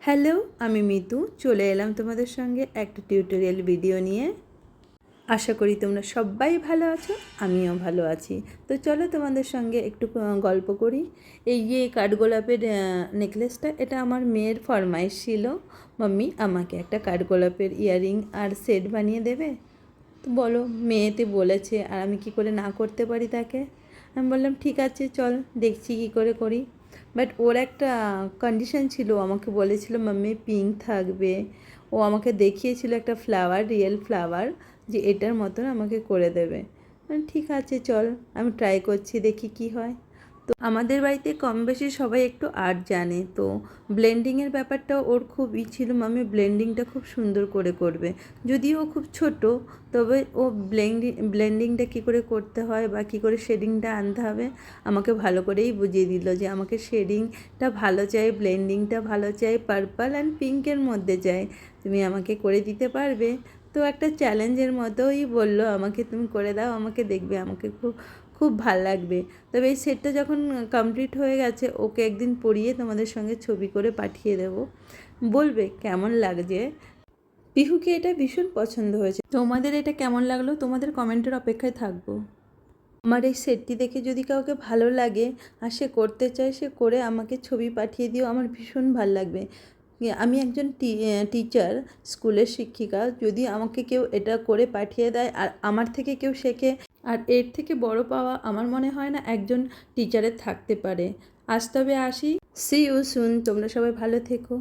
Hello, আমি মিতু চলে এলাম তোমাদের সঙ্গে একটা টিউটোরিয়াল ভিডিও নিয়ে। আশা করি তোমরা সবাই ভালো আছো, আমিও ভালো আছি। তো চলো তোমাদের সঙ্গে একটু গল্প করি। এই যে কাঠগোলাপের নেকলেসটা, এটা আমার মেয়ের ফরমাইশ ছিল, মাম্মি আমাকে একটা কাঠগোলাপের ইয়াররিং আর সেট বানিয়ে দেবে। তো বলো, মেয়েতে বলেছে আর আমি কি করে না করতে পারি তাকে। আমি বললাম ঠিক আছে চল, দেখছি কী করে করি। বাট ওর একটা কন্ডিশন ছিল, আমাকে বলেছিল মাম্মি পিঙ্ক থাকবে। ও আমাকে দেখিয়েছিল একটা ফ্লাওয়ার, রিয়েল ফ্লাওয়ার, যে এটার মতন আমাকে করে দেবে। ঠিক আছে চল, আমি ট্রাই করছি, দেখি কি হয়। তো আমাদের বাড়িতে কম বেশি সবাই একটু আর্ট জানে, তো ব্লেন্ডিংয়ের ব্যাপারটা ওর খুব ছিল, মাম্মি ব্লেন্ডিংটা খুব সুন্দর করে করবে। যদিও ও খুব ছোট, তবে ও ব্লেন্ডিংটা কী করে করতে হয় বা কী করে শেডিংটা আনতে হবে আমাকে ভালো করেই বুঝিয়ে দিল, যে আমাকে শেডিংটা ভালো চাই, ব্লেন্ডিংটা ভালো চাই, পার্পল অ্যান্ড পিঙ্কের মধ্যে চাই, তুমি আমাকে করে দিতে পারবে। তো একটা চ্যালেঞ্জের মতোই বলল আমাকে, তুমি করে দাও, আমাকে দেখবে আমাকে খুব খুব ভাল লাগবে। তবে এই সেটটা যখন কমপ্লিট হয়ে গেছে, ওকে একদিন পরিয়ে তোমাদের সঙ্গে ছবি করে পাঠিয়ে দেব, বলবে কেমন লাগছে। পিহুকে এটা ভীষণ পছন্দ হয়েছে। তোমাদের এটা কেমন লাগলো, তোমাদের কমেন্টের অপেক্ষায় থাকবো। আমার এই সেটটি দেখে যদি কাউকে ভালো লাগে আর সে করতে চায়, সে করে আমাকে ছবি পাঠিয়ে দিও, আমার ভীষণ ভাল লাগবে। আমি একজন টিচার, স্কুলের শিক্ষিকা, যদি আমাকে কেউ এটা করে পাঠিয়ে দেয় আর আমার থেকে কেউ শেখে, আর এর থেকে বড় পাওয়া আমার মনে হয় না একজন টিচারের থাকতে পারে। আজ তবে আসি, সি ইউ সুন, তোমরা সবাই ভালো থেকো।